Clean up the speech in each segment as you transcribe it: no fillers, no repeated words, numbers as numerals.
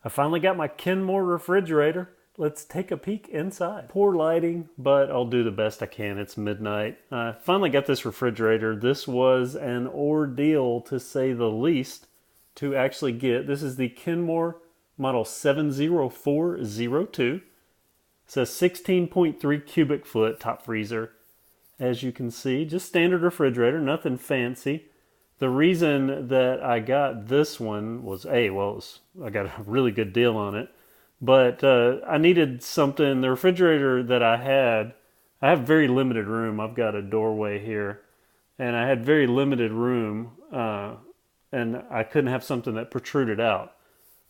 I finally got my Kenmore refrigerator. Let's take a peek inside. Poor lighting, but I'll do the best I can. It's midnight. I finally got this refrigerator. This was an ordeal, to say the least, to actually get. This is the Kenmore model 70402. It's a 16.3 cubic foot top freezer. As you can see, just standard refrigerator, nothing fancy. The reason that I got this one was I got a really good deal on it, but I needed something. The refrigerator that I have very limited room. I've got a doorway here, and I had very limited room, and I couldn't have something that protruded out.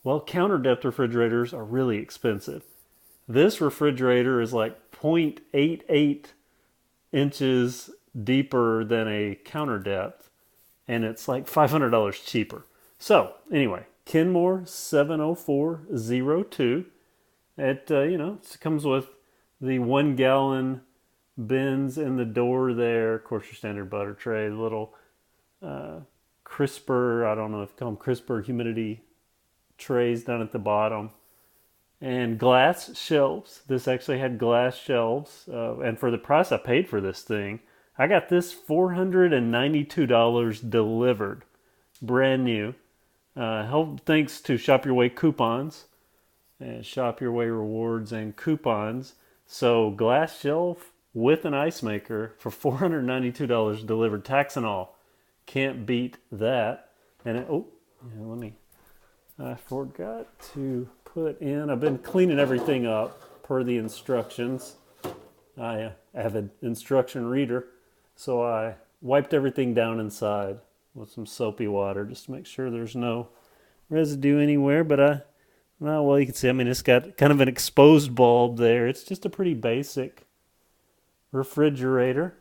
Well, counter depth refrigerators are really expensive. This refrigerator is like 0.88 inches deeper than a counter depth, and it's like $500 cheaper. So anyway, Kenmore 70402. It comes with the 1 gallon bins in the door there. Of course, your standard butter tray, little crisper, I don't know if you call them crisper humidity trays down at the bottom. And glass shelves. This actually had glass shelves. And for the price I paid for this thing, I got this $492 delivered, brand new. Thanks to Shop Your Way coupons, and Shop Your Way rewards and coupons. So glass shelf with an ice maker for $492 delivered, tax and all. Can't beat that. And I forgot to put in. I've been cleaning everything up per the instructions. I have an instruction reader. So I wiped everything down inside with some soapy water just to make sure there's no residue anywhere. But you can see, it's got kind of an exposed bulb there. It's just a pretty basic refrigerator.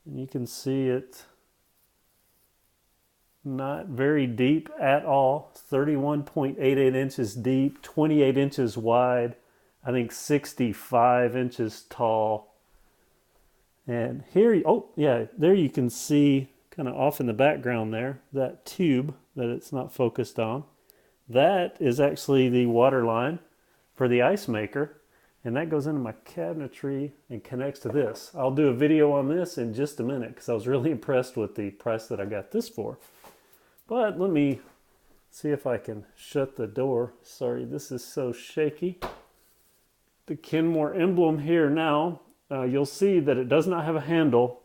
And you can see it not very deep at all. 31.88 inches deep, 28 inches wide, I think 65 inches tall. And here, there you can see kind of off in the background there, that tube that it's not focused on. That is actually the water line for the ice maker, and that goes into my cabinetry and connects to this. I'll do a video on this in just a minute because I was really impressed with the price that I got this for. But let me see if I can shut the door. Sorry, this is so shaky. The Kenmore emblem here now. You'll see that it does not have a handle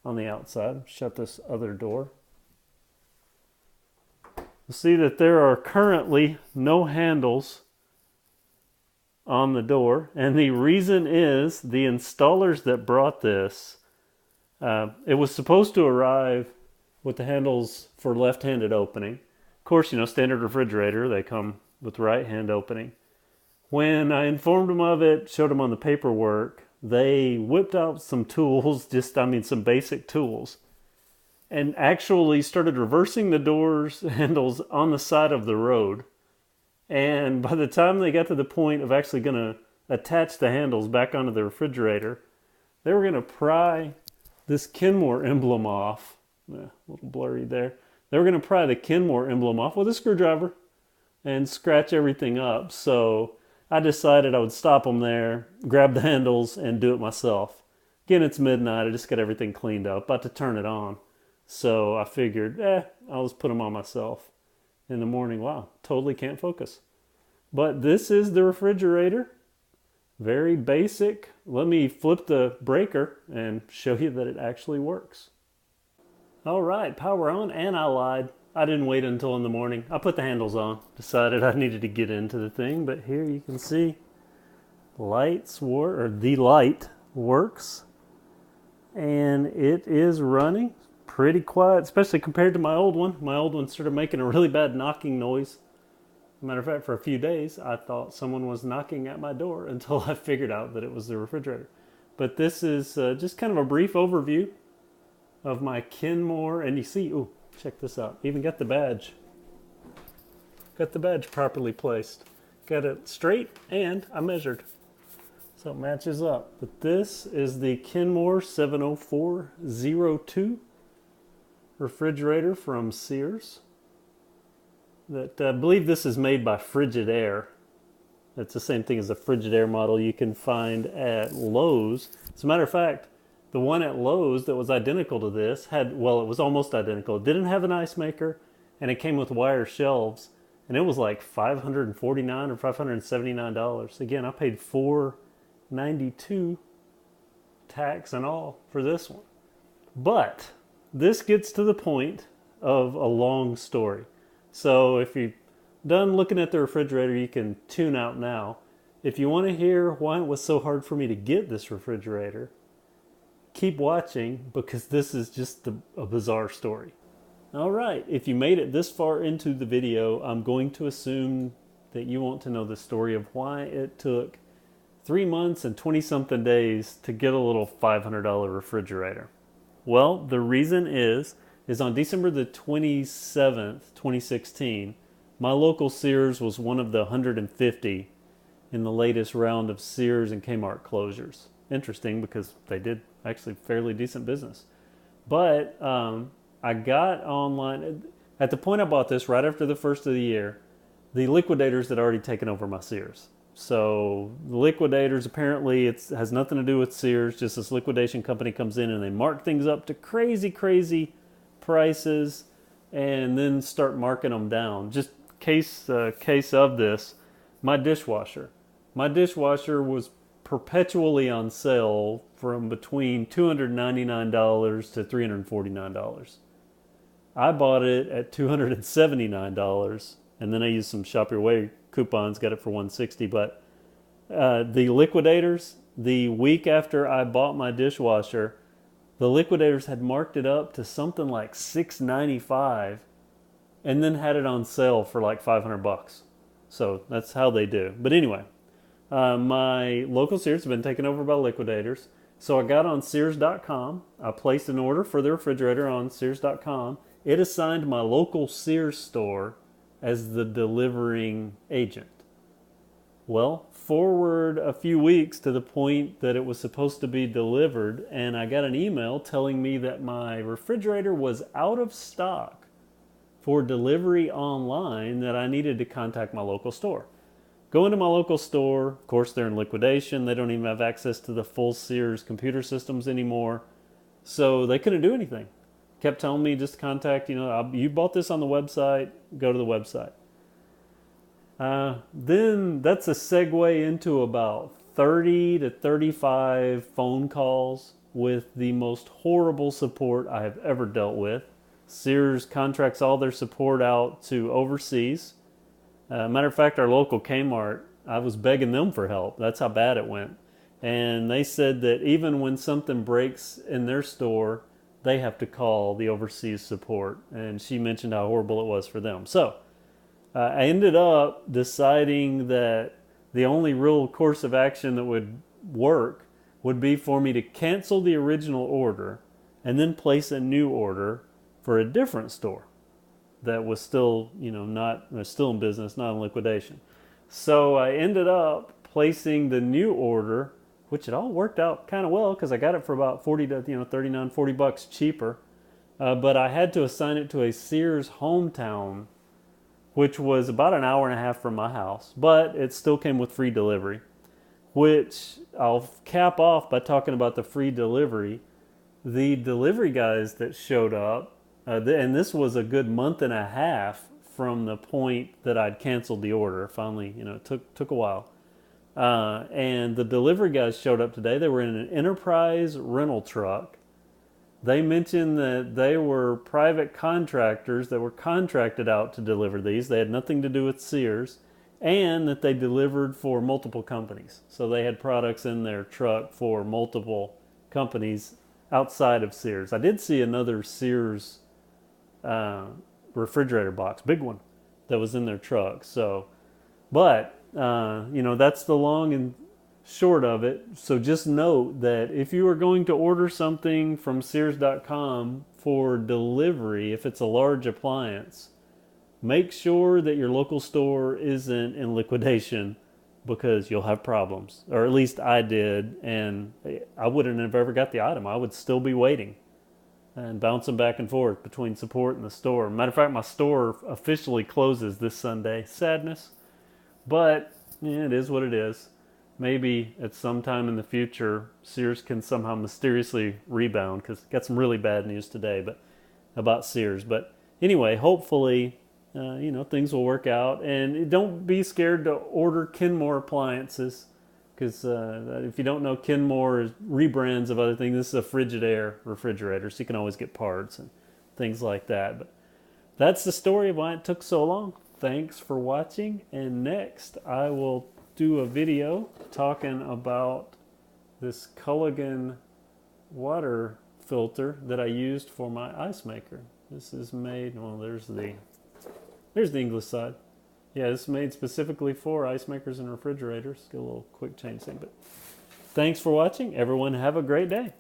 on the outside. Shut this other door. You'll see that there are currently no handles on the door. And the reason is the installers that brought this, it was supposed to arrive with the handles for left-handed opening. Of course, standard refrigerator, they come with right-hand opening. When I informed them of it, showed them on the paperwork, they whipped out some tools, some basic tools, and actually started reversing the doors handles on the side of the road. And by the time they got to the point of actually going to attach the handles back onto the refrigerator, they were going to pry this Kenmore emblem off. A little blurry there. They were going to pry the Kenmore emblem off with a screwdriver and scratch everything up. So I decided I would stop them there, grab the handles, and do it myself. Again, it's midnight. I just got everything cleaned up, about to turn it on. So I figured, I'll just put them on myself. In the morning, wow, totally can't focus. But this is the refrigerator. Very basic. Let me flip the breaker and show you that it actually works. All right, power on, and I lied. I didn't wait until in the morning. I put the handles on, decided I needed to get into the thing, but here you can see the light works, and it is running pretty quiet, especially compared to my old one. My old one started making a really bad knocking noise. Matter of fact, for a few days, I thought someone was knocking at my door until I figured out that it was the refrigerator. But this is just kind of a brief overview of my Kenmore, and you see, check this out. Even got the badge. Got the badge properly placed. Got it straight, and I measured. So it matches up. But this is the Kenmore 70402 refrigerator from Sears. that I believe this is made by Frigidaire. It's the same thing as the Frigidaire model you can find at Lowe's. As a matter of fact, the one at Lowe's that was identical to this had, well, it was almost identical. It didn't have an ice maker, and it came with wire shelves, and it was like $549 or $579. Again, I paid $492 tax and all for this one. But this gets to the point of a long story. So if you're done looking at the refrigerator, you can tune out now. If you want to hear why it was so hard for me to get this refrigerator, keep watching, because this is just a bizarre story. All right, if you made it this far into the video, I'm going to assume that you want to know the story of why it took 3 months and 20-something days to get a little $500 refrigerator. Well, the reason is on December the 27th, 2016, my local Sears was one of the 150 in the latest round of Sears and Kmart closures. Interesting, because they did actually fairly decent business. But I got online, at the point I bought this, right after the first of the year, the liquidators had already taken over my Sears. So the liquidators, apparently it has nothing to do with Sears, just this liquidation company comes in and they mark things up to crazy prices and then start marking them down. Just case of this, my dishwasher was perpetually on sale from between $299 to $349. I bought it at $279, and then I used some Shop Your Way coupons, got it for $160. But the liquidators, the week after I bought my dishwasher, the liquidators had marked it up to something like $695, and then had it on sale for like $500. So that's how they do. But anyway, my local Sears has been taken over by liquidators. So I got on Sears.com. I placed an order for the refrigerator on Sears.com. It assigned my local Sears store as the delivering agent. Well, forward a few weeks to the point that it was supposed to be delivered, and I got an email telling me that my refrigerator was out of stock for delivery online, that I needed to contact my local store. Go into my local store. Of course, they're in liquidation. They don't even have access to the full Sears computer systems anymore. So they couldn't do anything. Kept telling me just to contact, you bought this on the website, go to the website. Then that's a segue into about 30 to 35 phone calls with the most horrible support I have ever dealt with. Sears contracts all their support out to overseas. Matter of fact, our local Kmart, I was begging them for help. That's how bad it went. And they said that even when something breaks in their store, they have to call the overseas support. And she mentioned how horrible it was for them. So I ended up deciding that the only real course of action that would work would be for me to cancel the original order and then place a new order for a different store that was still, still in business, not in liquidation. So I ended up placing the new order, which it all worked out kind of well because I got it for about 40 to $39-40 cheaper. But I had to assign it to a Sears hometown, which was about an hour and a half from my house, but it still came with free delivery, which I'll cap off by talking about the free delivery. The delivery guys that showed up, and this was a good month and a half from the point that I'd canceled the order. Finally, it took a while. And the delivery guys showed up today. They were in an Enterprise rental truck. They mentioned that they were private contractors that were contracted out to deliver these. They had nothing to do with Sears, and that they delivered for multiple companies. So they had products in their truck for multiple companies outside of Sears. I did see another Sears refrigerator box, big one, that was in their truck. So, but that's the long and short of it. So just note that if you are going to order something from Sears.com for delivery, if it's a large appliance, make sure that your local store isn't in liquidation, because you'll have problems. Or at least I did, and I wouldn't have ever got the item. I would still be waiting. and bouncing back and forth between support and the store. Matter of fact, my store officially closes this Sunday. Sadness, but yeah, it is what it is. Maybe at some time in the future, Sears can somehow mysteriously rebound, because got some really bad news today, but about Sears. But anyway, hopefully, things will work out. And don't be scared to order Kenmore appliances, because if you don't know, Kenmore is rebrands of other things. This is a Frigidaire refrigerator, so you can always get parts and things like that. But that's the story of why it took so long. Thanks for watching, and next I will do a video talking about this Culligan water filter that I used for my ice maker. This is made, well, there's the English side. Yeah, this is made specifically for ice makers and refrigerators. Get a little quick change thing, but thanks for watching. Everyone have a great day.